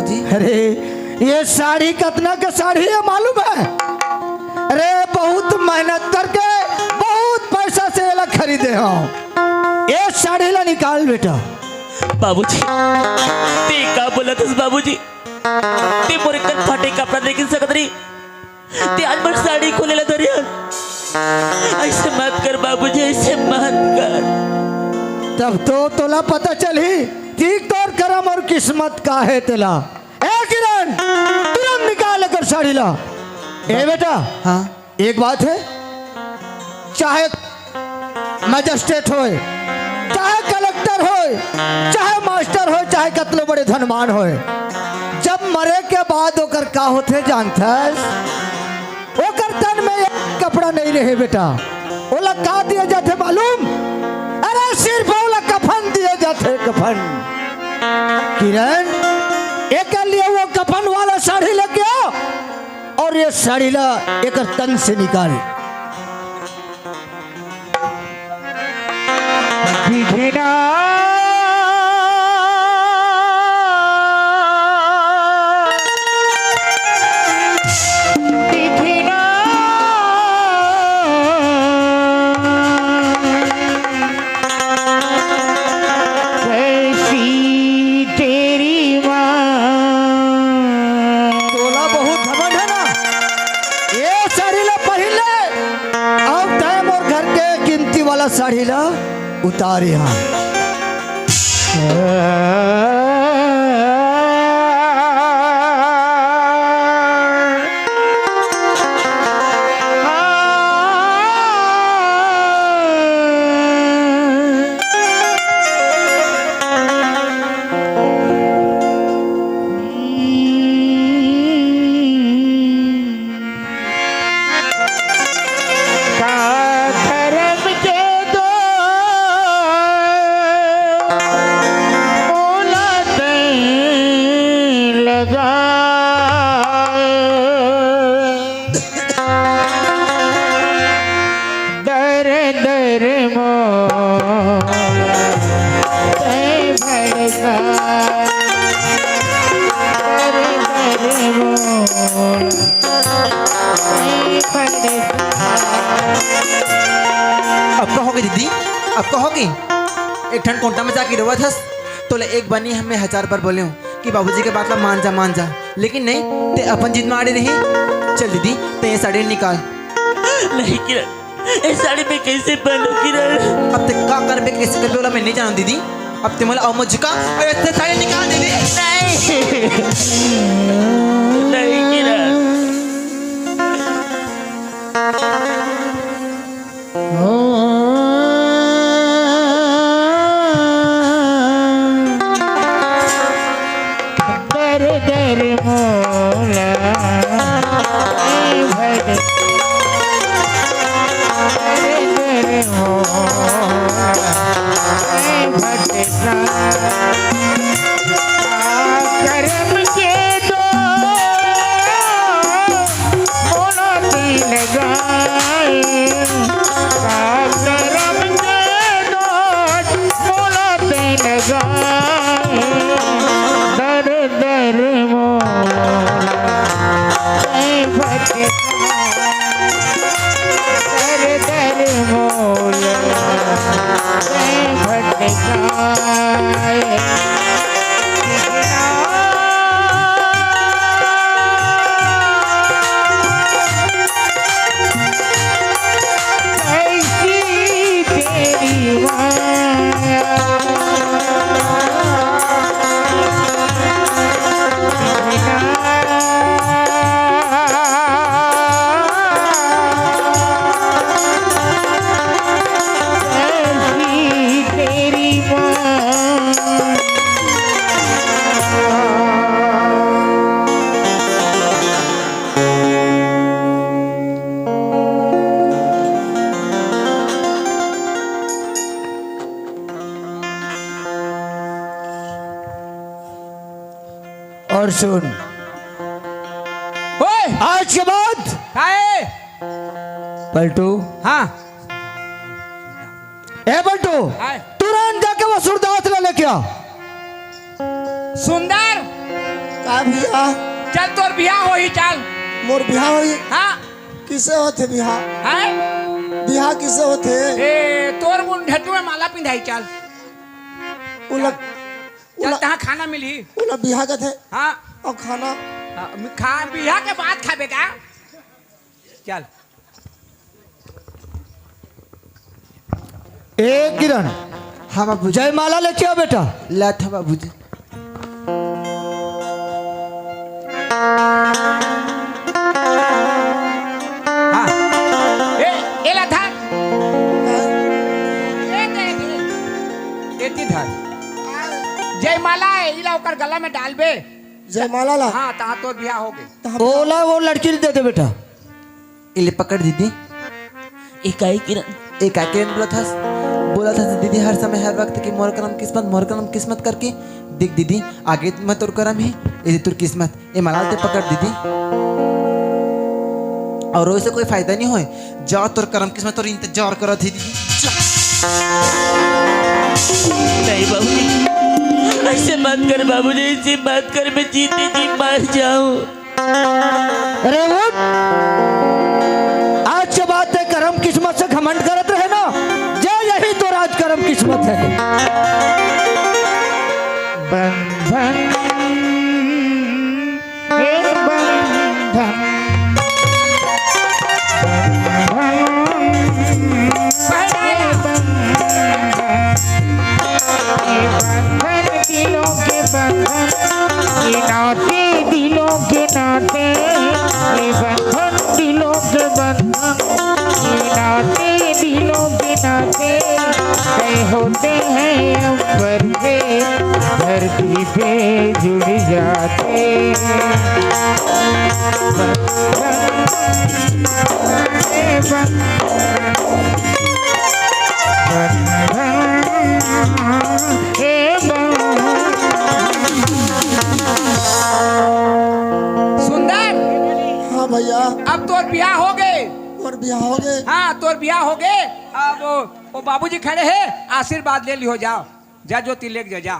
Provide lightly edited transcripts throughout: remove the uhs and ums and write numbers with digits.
बाबूजी। अरे ये साड़ी कितना का साड़ी है मालूम है? अरे बहुत मेहनत करके बहुत पैसा से अलग खरीदे हो। ये साड़ी ला निकाल बेटा। बाबूजी ते का बोलत हस बाबूजी? ते मोरे कन फाटे कपड़ा देख सकत रही ते आज मर साड़ी खोलेला दरिया। ऐसे मत कर बाबूजी, ऐसे मत कर। तब तो तोला पता चली ठीक तौर करम और किस्मत का है तेला। ए किरण तुरंत निकाल कर साड़ी ला। ए बेटा हाँ एक बात है, चाहे मजिस्ट्रेट होए, चाहे कलेक्टर होए, चाहे मास्टर होए, चाहे कतलो बड़े धनवान होए, जब मरे के बाद ओकर का होते जानता है? ओकर तन में एक कपड़ा नहीं रहे बेटा। ओला का दिए जाते मालूम? अरे सिर्फ ओला कफन दिए जाते, कफन। किरण एक लिए वो कफन वाला साड़ी लेके आओ और ये साड़ी ला एक तन से निकाल। साड़ी ला उतार यहाँ। अब कहोगे दीदी, अब कहोगी एक ठंड कोंटा में जाके रोवा था तो ले एक बनी हमें 1000 बार बोले हूँ कि बाबूजी के बात ला मान जा, लेकिन नहीं ते अपन जिद में आड़े नहीं। चल दीदी ते ये साड़ी निकाल। नहीं किरण, ये साड़ी में कैसे पहनूं किरण? अब ते का कर बे कैसे कर बोला मैं नहीं जानू दीदी। अब ते मला अमो झुका और ऐसे साड़ी निकाल दीदी। नहीं नहीं किरण। और सुन, ओए आज के बाद काहे? पलटू, हाँ ए पलटू, हाय। तुरंत जाके वो सुरदास ले लेके आ। सुंदर का भैया चल तोर बियाह हो ही चल। मोर बिहार होई हाँ किसे होते बिहार है बिहार किसे होते ए तोर मुंह ढेटू में माला पिंधाई चल। उला चल तहाँ खाना मिली। उला बिहार का थे हाँ और खाना खा बियाह के बाद खाबे का। चल ए किरण हाँ बाबूजी। जयमाला लेके आओ बेटा। ला था बाबूजी। हाँ ए ला था एती धर जयमाला है इला ओकर गला में डालबे। जयमाला ला हाँ तहाँ तोर बियाह हो गई। ओला वो लड़की दे दे बेटा। इले पकड़ दीदी। इकाई किरण एक आकेरन बोला था दीदी हर समय हर वक्त की मोर करम किस्मत करके देख दीदी आगे मैं तोर करम है ये तोर किस्मत ये मलाल ते पकड़ दीदी। और वैसे कोई फायदा नहीं होए जाओ तोर करम किस्मत और इंतजार करो थी दीदी। नहीं बाबूजी ऐसे मत कर बाबूजी, ऐसे मत कर, मैं जीते जी मर जाऊं। अरे उठ, आज के बाद ते करम किस्मत से घमंड करत रहे ना, जे यही तो राज करम किस्मत है। बंधन हे बंधन दिलों के बंधन, ये नाते दिलों के नाते, ये बंधन दिलों के बंधन, ये नाते दिलों के नाते, तय होते हैं अंबर पे धरती पे जुड़ जाते। सुंदर, हाँ भैया, अब तोर बियाह हो गए। और बियाह हो गए। हाँ तोर बियाह हो गए। अब वो बाबूजी खड़े हैं, आशीर्वाद ले लियो, जाओ जा ज्योति लेके जा, जा।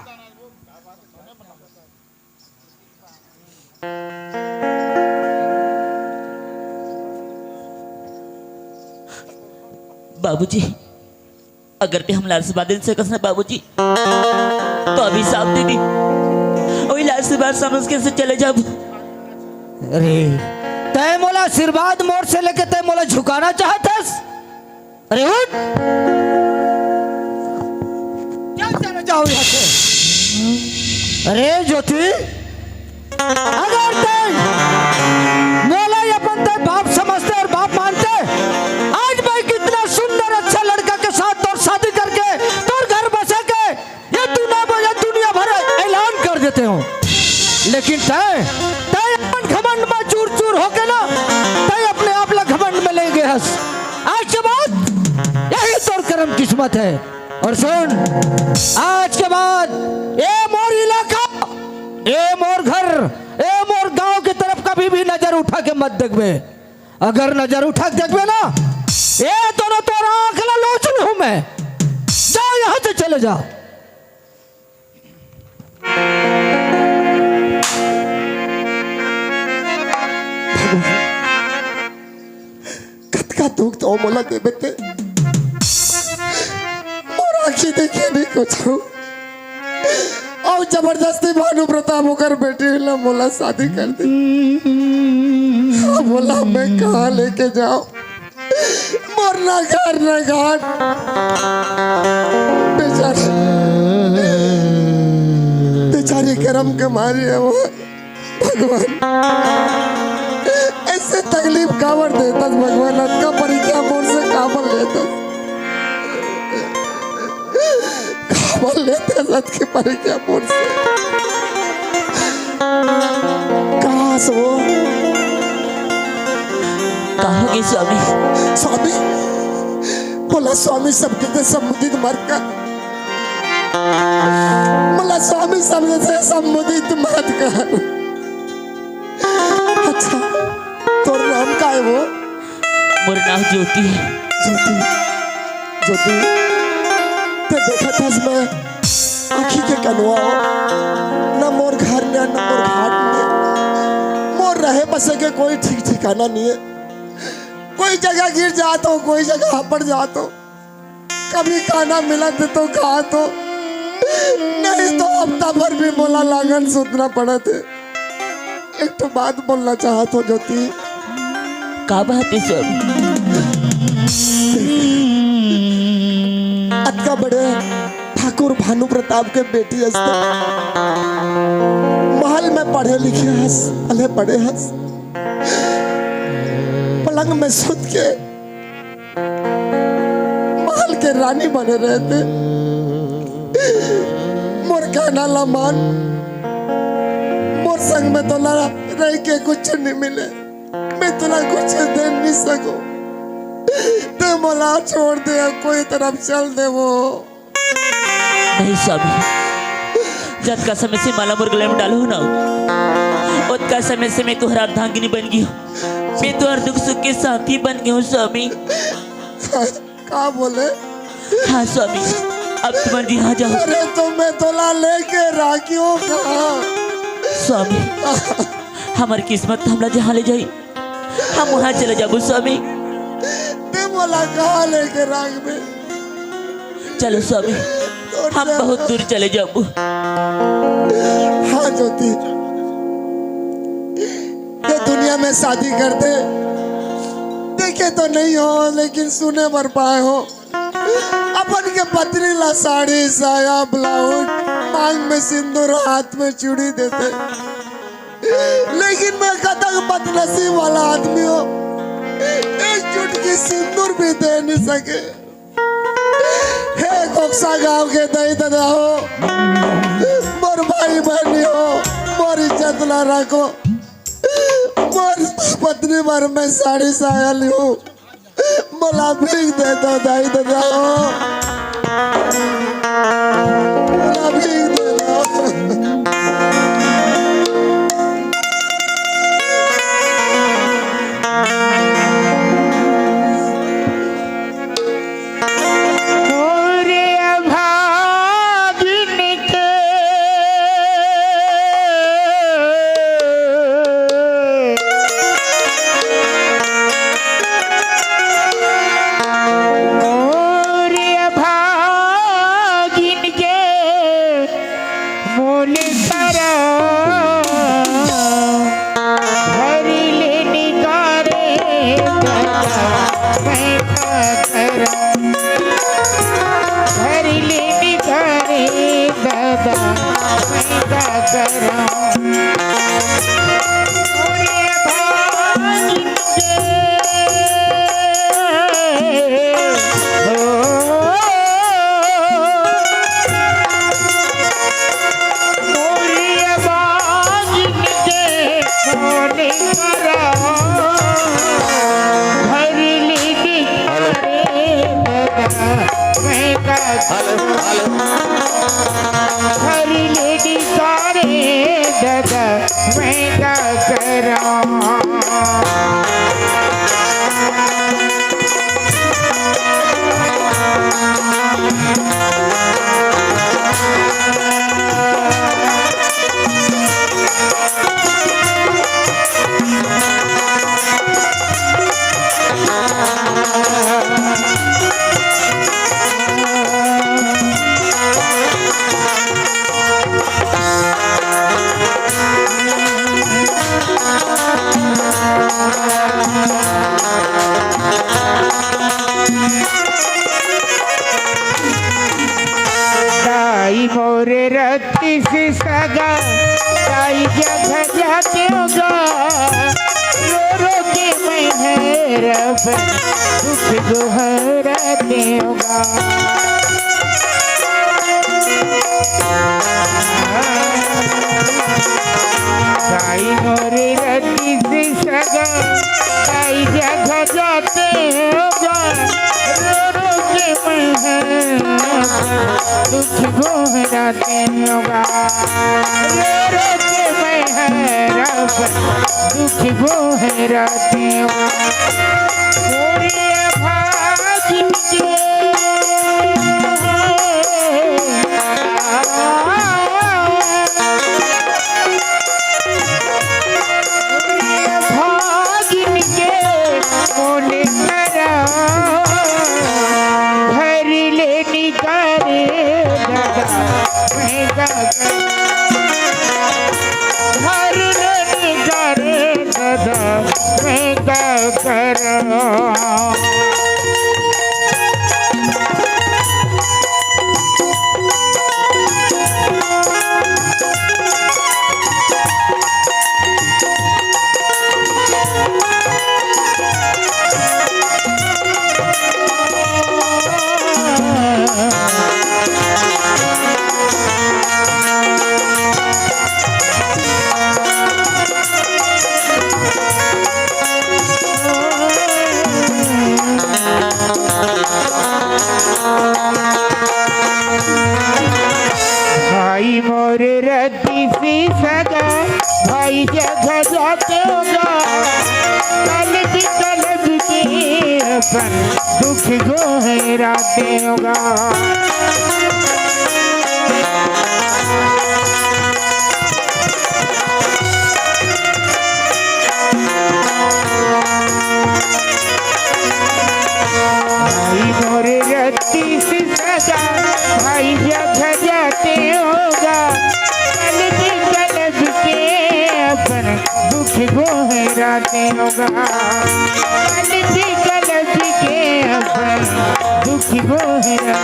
बाबूजी अगर ते हम लाल से बादल से कसना बाबूजी तो अभी साफ दे दी वही लाल से बात समझ के से चले जाओ। अरे तय मोला आशीर्वाद मोर से लेके तय मोला झुकाना चाहतस। अरे उठ, चल जाओ यहाँ से। अरे ज्योति, अगर तय मोला अपन तय बाप समझते और बाप मानते, आज भाई कितना सुंदर अच्छा लड़का के साथ तोर शादी करके तोर घर बसा के ये दुनिया भर ऐलान कर देते हो। लेकिन तय घमंड में चूर चूर होके ना तय अपने आप ला घमंड में ले गए हस। आज के बाद यही तोर करम किस्मत है। और सुन, आज के बाद ए मोर इलाका, ए मोर घर, ए मोर गांव की तरफ कभी भी नजर उठा के मत देखबे। अगर नजर उठा के देखबे ना, ये दोनों तो आंख ला लोचन हूं मैं। जाओ यहां से चले जाओ। कतका दुख तो मोला दे बेटे, और आंखें देखे नहीं कुछ और जबरदस्ती भानु प्रताप होकर बेटे ला मोला शादी कर दी। बोला मैं कहाँ लेके जाऊं, मरना घर न घाट। बेचारे करम के मारे है वो भगवान, ऐसे तकलीफ कावर देता भगवान। का परीक्षा मोर से काबर लेता, काबर लेते सच की परीक्षा मोर से। कहाँ से वो कहोगे स्वामी? स्वामी बोला, स्वामी शब्द से संबोधित मत कर। बोला स्वामी शब्द से संबोधित मत कर। अच्छा तोर नाम का है वो? मोर नाम ज्योति है। ज्योति, ज्योति ते देखा था मैं आँखी के कनवा, न मोर घर न मोर घाट में बसे के कोई ठीक ठिकाना नहीं है। कोई जगह गिर जात हो, कोई जगह हपड़ जात हो, कभी खाना मिला तो खा तो नहीं तो हफ्ता भर भी बोला लागन सुतना पड़ा थे। एक तो बात बोलना चाहत हो ज्योति। का बात है स्वामी? अतका बड़े ठाकुर भानु प्रताप के बेटी हंसते महल में पढ़े लिखे हंस भले पढ़े हंस पलंग में सुत के महल के रानी बने रहते। मोर कहना ला मान, मोर संग में तो रह के कुछ नहीं मिले, मैं तुला कुछ दे नहीं सकूं, ते मोला छोड़ दे, कोई तरफ चल दे। वो नहीं स्वामी, जब का समय से माला मोर गले में डालो ना, उत का समय से मैं तुहरा अर्धांगिनी बन गई हूँ, मैं तुहर दुख सुख के साथी बन गई हूँ स्वामी। का बोले? हाँ स्वामी, अब तुम जी हाँ जाओ। अरे तो मैं तोला लेके राखियों कहाँ? स्वामी, हमारी किस्मत हमला जहाँ ले जाई हम वहाँ चले जाबो स्वामी। ते मोला कहाँ लेके राख में? चलो स्वामी, हम बहुत दूर चले जाबो। हाँ ज्योति, ये दुनिया में शादी करते देखे तो नहीं हो, लेकिन सुने बर पाए हो। अपन के पत्नी ला साड़ी साया ब्लाउज, मांग में सिंदूर, हाथ में चूड़ी देते, लेकिन मैं कतक बदनसीब वाला आदमी हो, एक चुटकी सिंदूर भी दे नहीं सके। हे कोक्सा गांव के दही दादा हो, मोर भाई बहनी हो, मोर इज्जत ला रखो, मोर पत्नी भर में साड़ी साया लियो, मोला भीख दे दो दाई दादा हो, मोला भीख दे दो। हरी लेडी सारे दादा मैं क्या करूं। दाई मोरे रत्ती से सगा दाई जगह जाते होगा रो रो के मैं हैरब दुख दोहराते होगा। दाई मोरे रत्ती से सगा दाई जगह जाते होगा रो रो के मैं हैरब दुख दोहराते होगा। रो रो के मैं हैरब दुख दोहराते होगा। पूरी भागिन के अपन दुख गोहराते होगा। भाई मोरे रत्ती से सजा भाई जगह जाते होगा, कलज कलज के अपन दुख गोहराते होगा, कलज कलज के अपन दुख गोहरा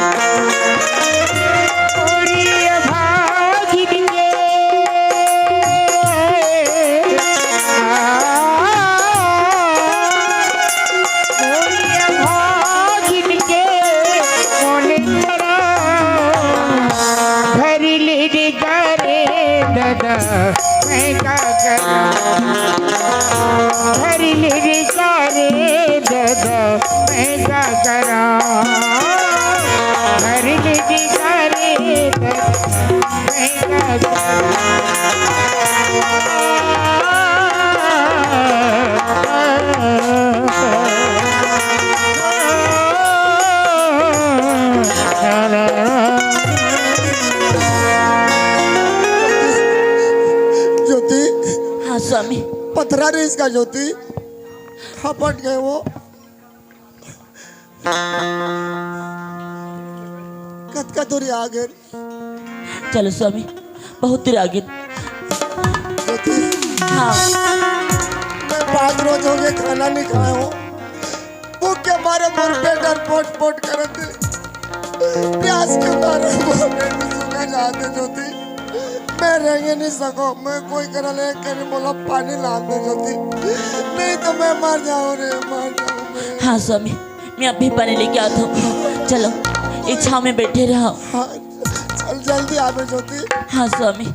मैं का करा हरी मेरी कारे दादा मैं का करा हरी मेरी कारे दादा मैं का ज्योति हाँ स्वामी। पथरा रे इसका ज्योति हपट गए वो। कत का दूरी आगे चलो स्वामी, बहुत देर आगे। ज्योति हाँ मैं 5 रोज हो गए खाना नहीं खाया हूँ, भूख के मारे मोर पेट और पोट पोट करते, प्यास के मारे मोर पेट सूखा जाते। ज्योति मैं रह नहीं सको, मैं कोई करा ले कर बोला पानी ला दे ज्योति, नहीं तो मैं मर जाऊँ रे, मर जाऊँ मैं। हाँ स्वामी, मैं अभी पानी लेके आता हूँ। चलो एक छाव में बैठे रहो। हाँ चल जल्दी आवे ज्योति। हाँ स्वामी।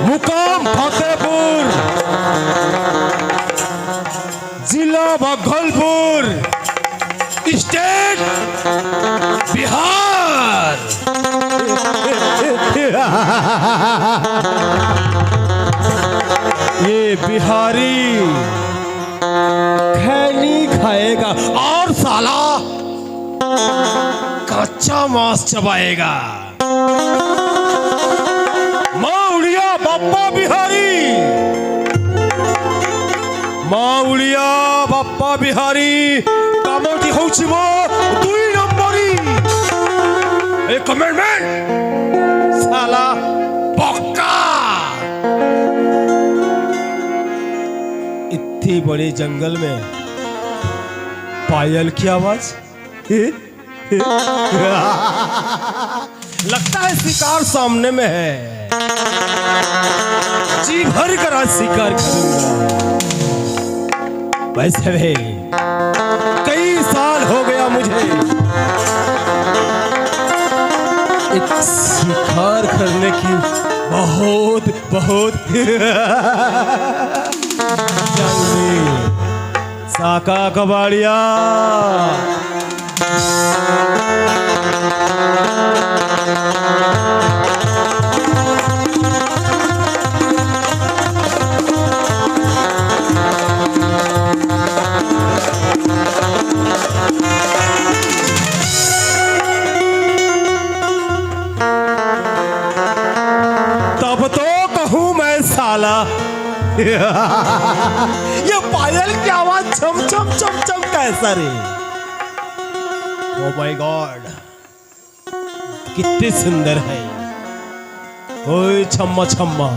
मुकाम फतेहपुर, जिला भागलपुर, स्टेट बिहार। ये बिहारी खैनी खाएगा और साला कच्चा मांस चबाएगा। माउलिया बाप्पा बिहारी, माउलिया बाप्पा बिहारी कामटी होउछि मो 2 नंबरी। ए कमेंटमेंट साला पक्का। इतनी बड़े जंगल में पायल की आवाज, लगता है शिकार सामने में है। जी भर कर आज शिकार करूंगा। वैसे भी कई साल हो गया मुझे एक शिकार करने की बहुत बहुत जल्दी। साका कबाड़िया तब तो कहूं मैं साला। ये पायल की आवाज छम छम छम छम कैसा रे। ओ माय गॉड, कितनी सुंदर है। ओए छम्मा छम्मा।